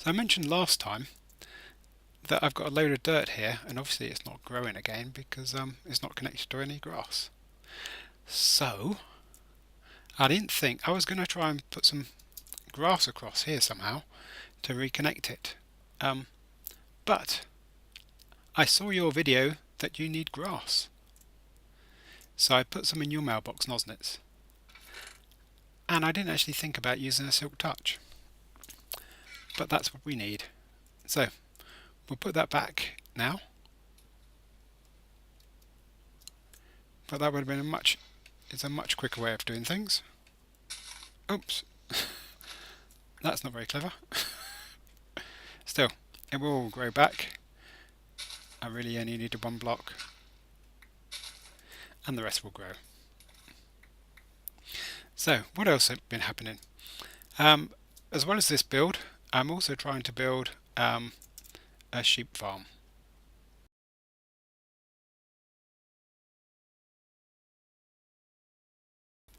So I mentioned last time that I've got a load of dirt here, and obviously it's not growing again because it's not connected to any grass. So I didn't think I was going to try and put some grass across here somehow to reconnect it. But I saw your video that you need grass. So I put some in your mailbox, Nosnits. And I didn't actually think about using a silk touch. But that's what we need. So we'll put that back now. But that would have been it's a much quicker way of doing things. Oops. That's not very clever. Still, it will all grow back. I really only needed one block. And the rest will grow. So, what else has been happening? As well as this build, I'm also trying to build a sheep farm.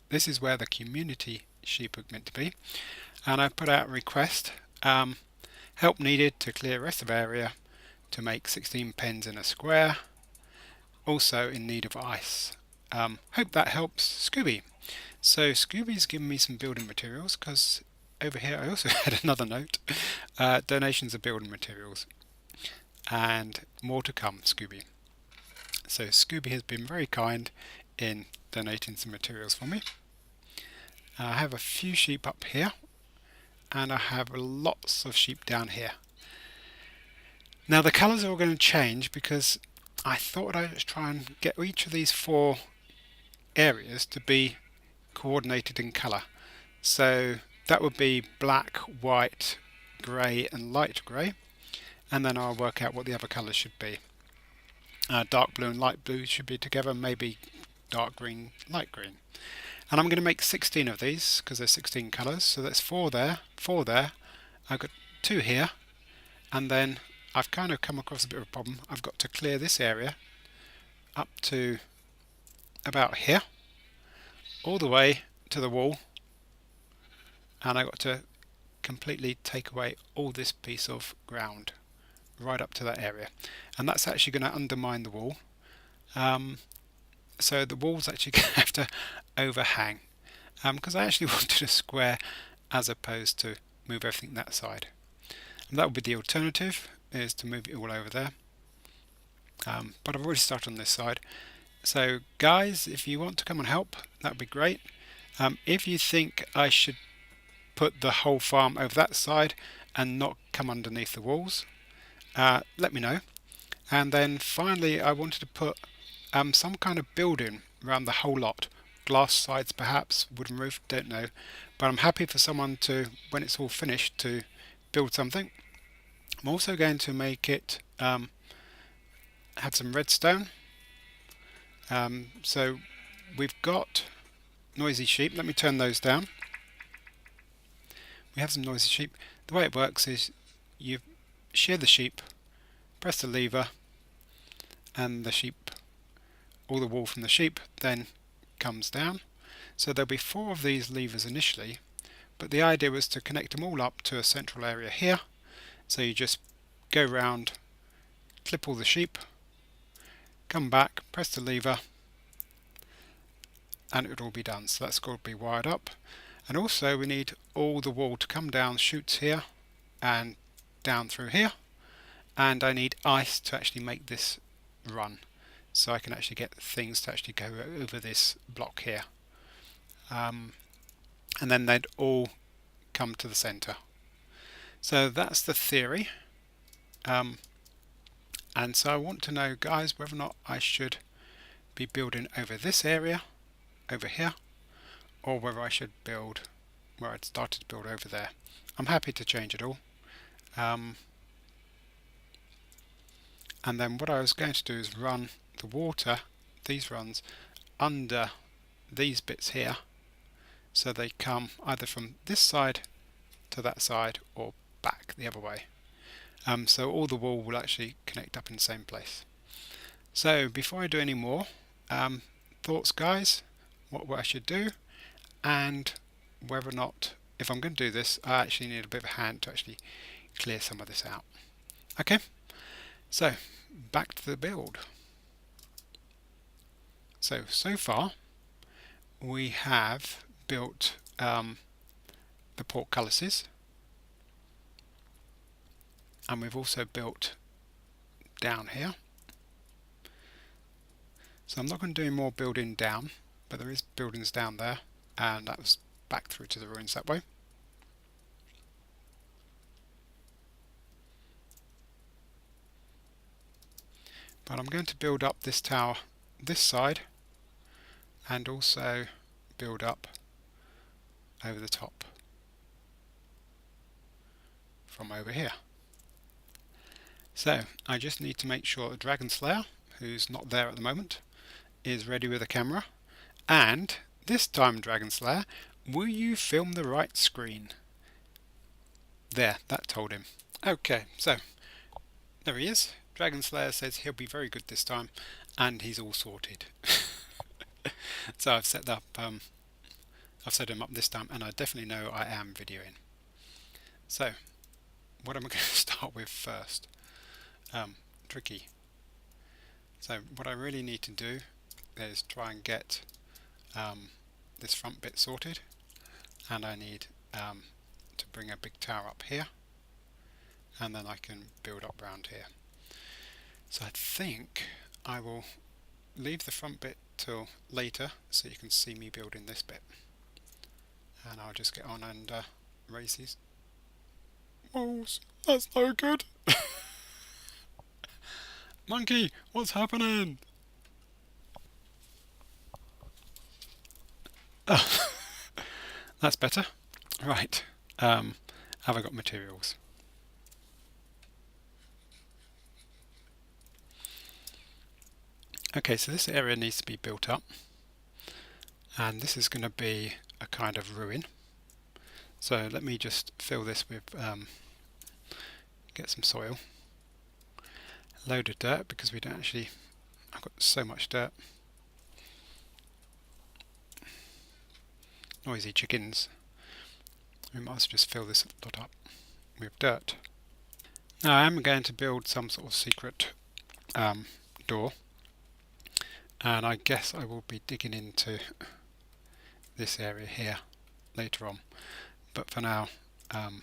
This is where the community sheep are meant to be, and I've put out a request, help needed to clear rest of area to make 16 pens in a square, also in need of ice. Hope that helps Scooby. So Scooby's given me some building materials, because over here I also had another note, donations of building materials, and more to come, Scooby. So Scooby has been very kind in donating some materials for me. I have a few sheep up here, and I have lots of sheep down here. Now the colours are all going to change because I thought I'd try and get each of these 4 areas to be coordinated in colour. So that would be black, white, grey and light grey, and then I'll work out what the other colours should be. Dark blue and light blue should be together, maybe dark green, light green. And I'm going to make 16 of these because there's 16 colours, so that's 4 there, 4 there. I've got 2 here, and then I've kind of come across a bit of a problem. I've got to clear this area up to about here, all the way to the wall, and I've got to completely take away all this piece of ground right up to that area, and that's actually going to undermine the wall. So the wall's actually going to have to overhang, because I actually wanted a square as opposed to move everything that side. And that would be the alternative, is to move it all over there. But I've already started on this side. So guys, if you want to come and help, that would be great. If you think I should put the whole farm over that side and not come underneath the walls, let me know. And then finally I wanted to put some kind of building around the whole lot. Glass sides perhaps, wooden roof, don't know. But I'm happy for someone to, when it's all finished, to build something. I'm also going to make it have some redstone. So we've got noisy sheep. Let me turn those down. We have some noisy sheep. The way it works is you shear the sheep, press the lever, and the sheep, all the wool from the sheep then comes down. So there'll be 4 of these levers initially, but the idea was to connect them all up to a central area here. So you just go round, clip all the sheep, come back, press the lever, and it would all be done. So that's got to be wired up. And also we need all the wool to come down chutes here and down through here, and I need ice to actually make this run, so I can actually get things to actually go over this block here, and then they'd all come to the center. So that's the theory, and so I want to know, guys, whether or not I should be building over this area over here, or whether I should build where I'd started to build over there. I'm happy to change it all. And then what I was going to do is run the water, these runs, under these bits here, so they come either from this side to that side or back the other way. So all the wool will actually connect up in the same place. So before I do any more, thoughts guys, what I should do, and whether or not, if I'm going to do this, I actually need a bit of a hand to actually clear some of this out. Okay, so back to the build. So far we have built the portcullises, and we've also built down here. So I'm not going to do more building down, but there is buildings down there, and that was back through to the ruins that way. But I'm going to build up this tower this side, and also build up over the top from over here. So I just need to make sure the Dragon Slayer, who's not there at the moment, is ready with a camera. And this time, Dragon Slayer, will you film the right screen? There, that told him. Okay, so there he is. Dragon Slayer says he'll be very good this time, and he's all sorted. So I've set him up this time, and I definitely know I am videoing. So what am I going to start with first? Tricky. So what I really need to do is try and get this front bit sorted, and I need to bring a big tower up here, and then I can build up round here. So I think I will leave the front bit till later so you can see me building this bit, and I'll just get on and raise these walls. That's no good. Monkey, what's happening? Oh, that's better. Right, have I got materials? Okay, so this area needs to be built up, and this is going to be a kind of ruin. So let me just fill this with, get some soil, load of dirt, because we don't actually, I've got so much dirt. Noisy chickens. We might as well just fill this lot up with dirt. Now I am going to build some sort of secret door, and I guess I will be digging into this area here later on, but for now I'm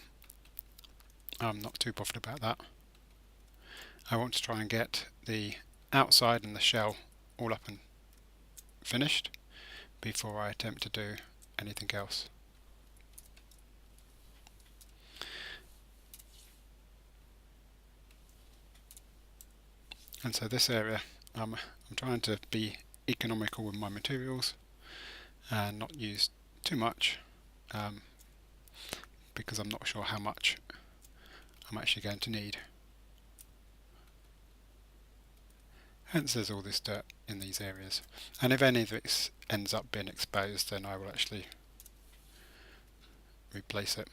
not too bothered about that. I want to try and get the outside and the shell all up and finished before I attempt to do anything else. And so this area, I'm trying to be economical with my materials and not use too much, because I'm not sure how much I'm actually going to need. Hence there's all this dirt in these areas, and if any of it ends up being exposed, then I will actually replace it.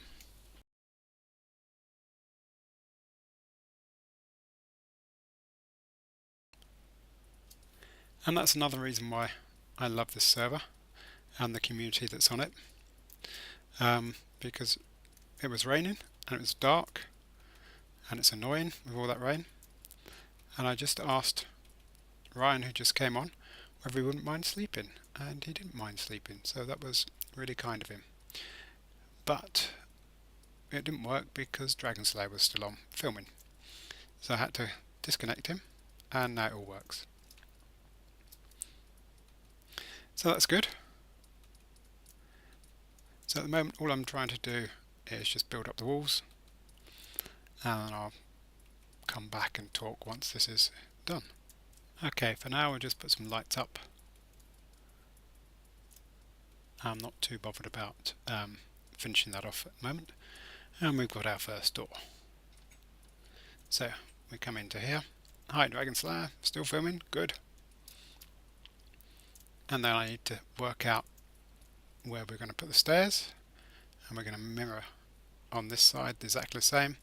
And that's another reason why I love this server and the community that's on it, because it was raining and it was dark and it's annoying with all that rain, and I just asked Ryan, who just came on, whether he wouldn't mind sleeping, and he didn't mind sleeping, so that was really kind of him. But it didn't work because Dragon Slayer was still on filming, so I had to disconnect him, and now it all works. So that's good. So at the moment all I'm trying to do is just build up the walls, and then I'll come back and talk once this is done. Okay, for now we'll just put some lights up. I'm not too bothered about finishing that off at the moment. And we've got our first door. So we come into here. Hi Dragon Slayer, still filming? Good. And then I need to work out where we're going to put the stairs, and we're going to mirror on this side exactly the same.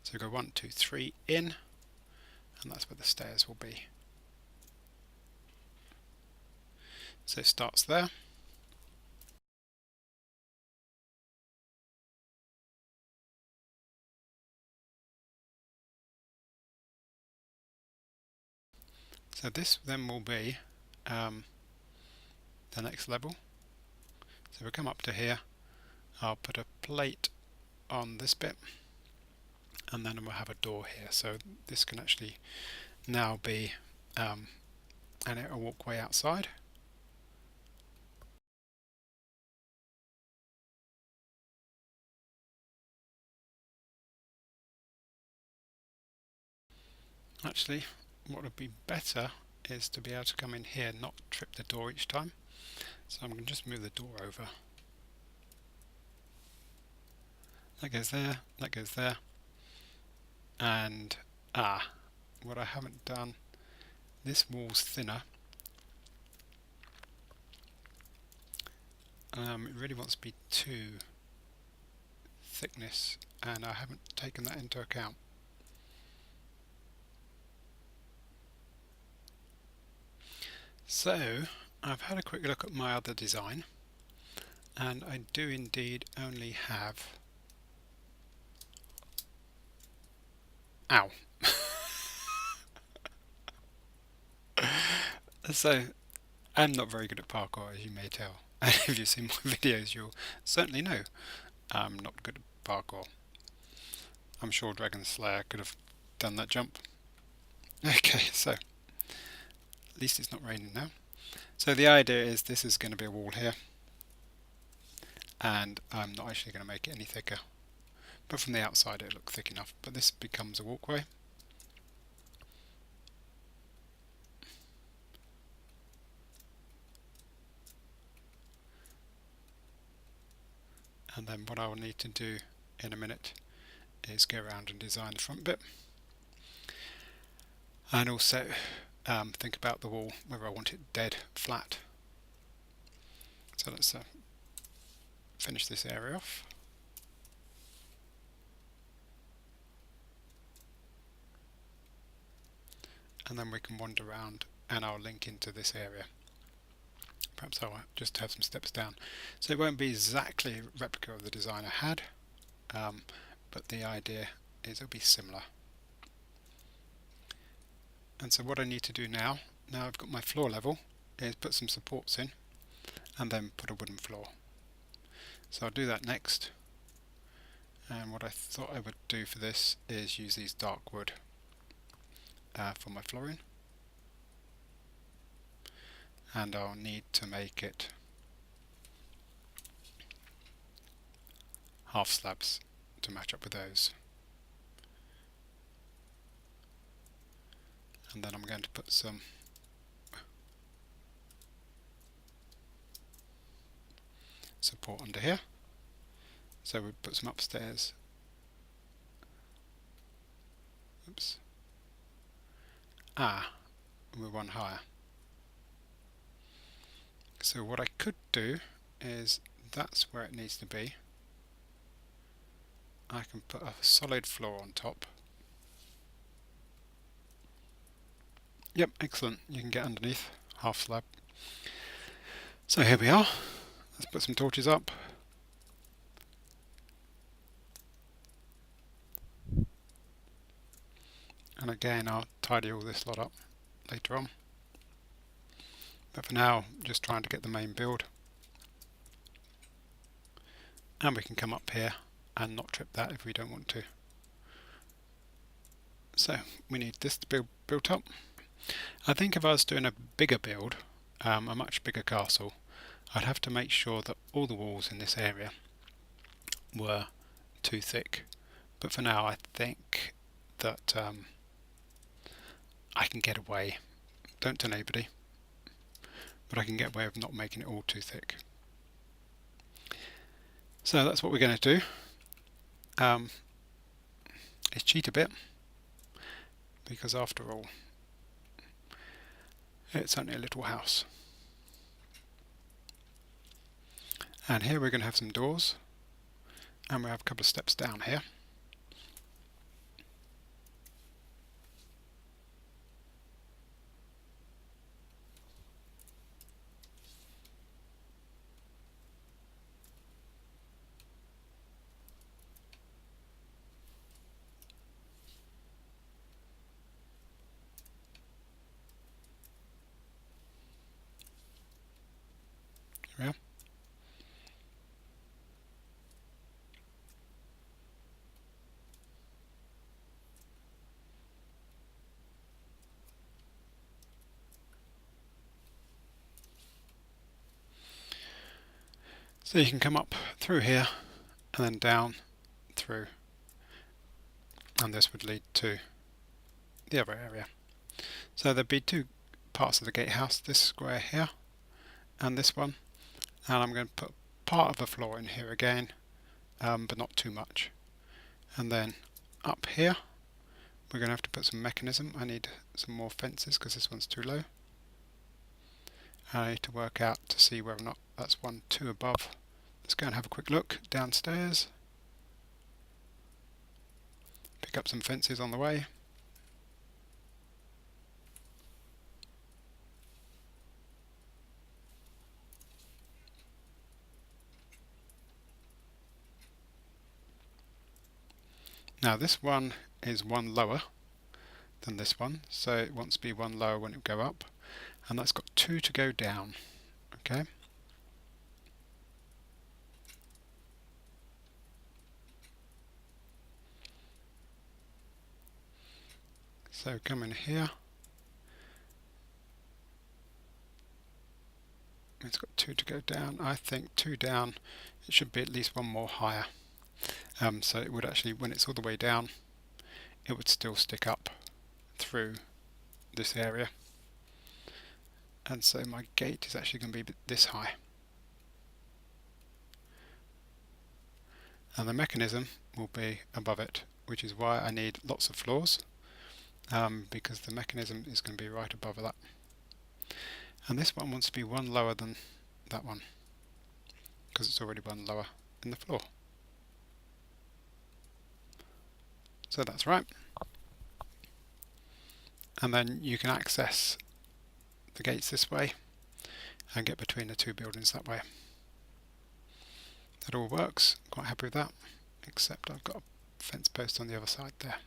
So we go 1, 2, 3 in, and that's where the stairs will be. So it starts there. So this then will be the next level. So we come up to here, I'll put a plate on this bit, and then we'll have a door here. So this can actually now be a walkway outside. Actually, what would be better is to be able to come in here, not trip the door each time. So I'm going to just move the door over. That goes there, that goes there. And, what I haven't done, this wall's thinner. It really wants to be 2 thickness, and I haven't taken that into account. So I've had a quick look at my other design, and I do indeed only have, ow. So I'm not very good at parkour, as you may tell, and if you've seen my videos you'll certainly know I'm not good at parkour. I'm sure Dragon Slayer could have done that jump. Okay, so at least it's not raining now. So the idea is this is going to be a wall here, and I'm not actually going to make it any thicker, but from the outside it looks thick enough. But this becomes a walkway, and then what I will need to do in a minute is go around and design the front bit, and also think about the wall, whether I want it dead, flat. So let's finish this area off. And then we can wander around and I'll link into this area. Perhaps I'll just have some steps down. So it won't be exactly a replica of the design I had, but the idea is it'll be similar. And so what I need to do now I've got my floor level, is put some supports in and then put a wooden floor. So I'll do that next. And what I thought I would do for this is use these dark wood for my flooring. And I'll need to make it half slabs to match up with those. And then I'm going to put some support under here. So we put some upstairs. Oops. We're one higher. So what I could do is, that's where it needs to be. I can put a solid floor on top. Yep, excellent. You can get underneath, half slab. So here we are. Let's put some torches up. And again, I'll tidy all this lot up later on. But for now, just trying to get the main build. And we can come up here and not trip that if we don't want to. So we need this to be built up. I think if I was doing a bigger build, a much bigger castle, I'd have to make sure that all the walls in this area were 2 thick. But for now I think that I can get away, don't tell anybody, but I can get away with not making it all too thick. So that's what we're going to do. It's cheat a bit, because after all it's only a little house. And here we're going to have some doors, and we have a couple of steps down here. So you can come up through here and then down through, and this would lead to the other area. So there'd be two parts of the gatehouse, this square here and this one, and I'm going to put part of the floor in here again, but not too much. And then up here we're going to have to put some mechanism. I need some more fences because this one's too low. I need to work out to see whether or not that's one too above. Let's go and have a quick look downstairs. Pick up some fences on the way. Now this one is one lower than this one, so it wants to be one lower when it go up, and that's got two to go down. Okay. So come in here. It's got two to go down. I think two down. It should be at least one more higher. So it would actually, when it's all the way down, it would still stick up through this area. And so my gate is actually going to be this high. And the mechanism will be above it, which is why I need lots of floors, because the mechanism is going to be right above that. And this one wants to be one lower than that one, because it's already one lower in the floor. So that's right. And then you can access the gates this way and get between the two buildings that way. That all works, quite happy with that, except I've got a fence post on the other side there.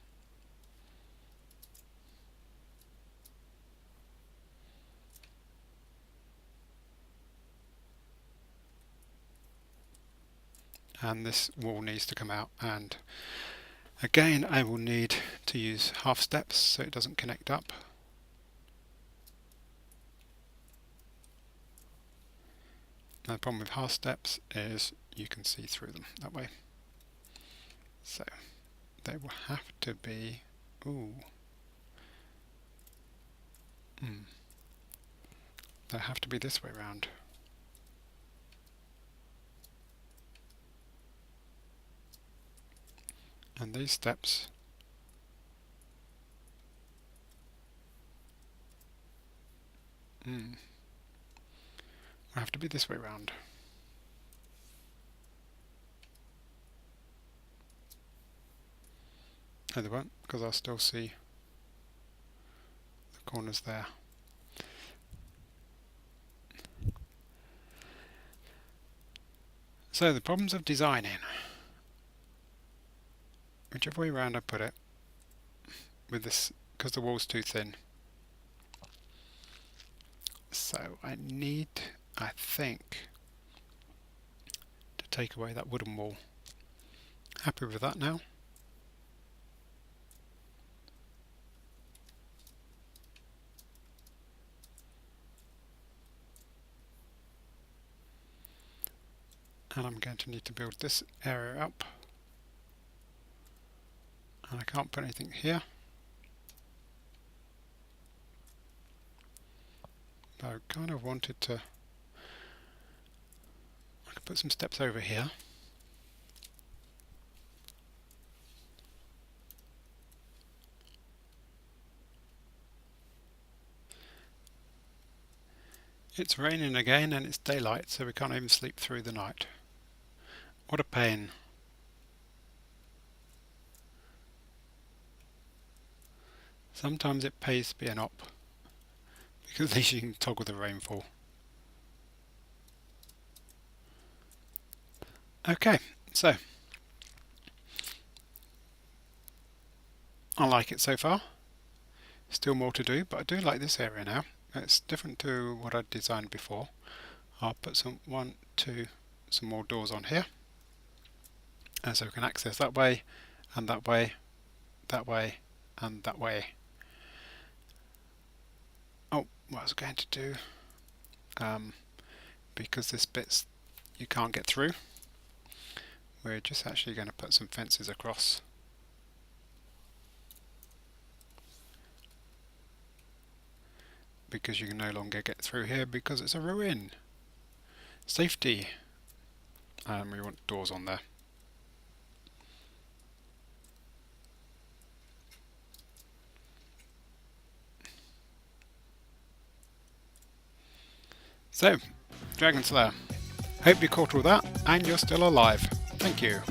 And this wall needs to come out, and again I will need to use half steps so it doesn't connect up. Now the problem with half steps is you can see through them that way. So they will have to be, they have to be this way round. And these steps will have to be this way round. No, they won't, because I'll still see the corners there. So the problems of designing, whichever way around I put it, with this, because the wall's too thin. So I need, I think, to take away that wooden wall. Happy with that now. And I'm going to need to build this area up. And I can't put anything here. But I kind of wanted to, I could put some steps over here. It's raining again and it's daylight, so we can't even sleep through the night. What a pain. Sometimes it pays to be an op, because at least you can toggle the rainfall. Okay, so I like it so far. Still more to do, but I do like this area now. It's different to what I designed before. I'll put some some more doors on here, and so we can access that way, and that way, that way, and that way. Oh, what I was going to do, because this bit's you can't get through. We're just actually going to put some fences across. Because you can no longer get through here because it's a ruin. Safety. We want doors on there. So, Dragon Slayer. Hope you caught all that and you're still alive. Thank you.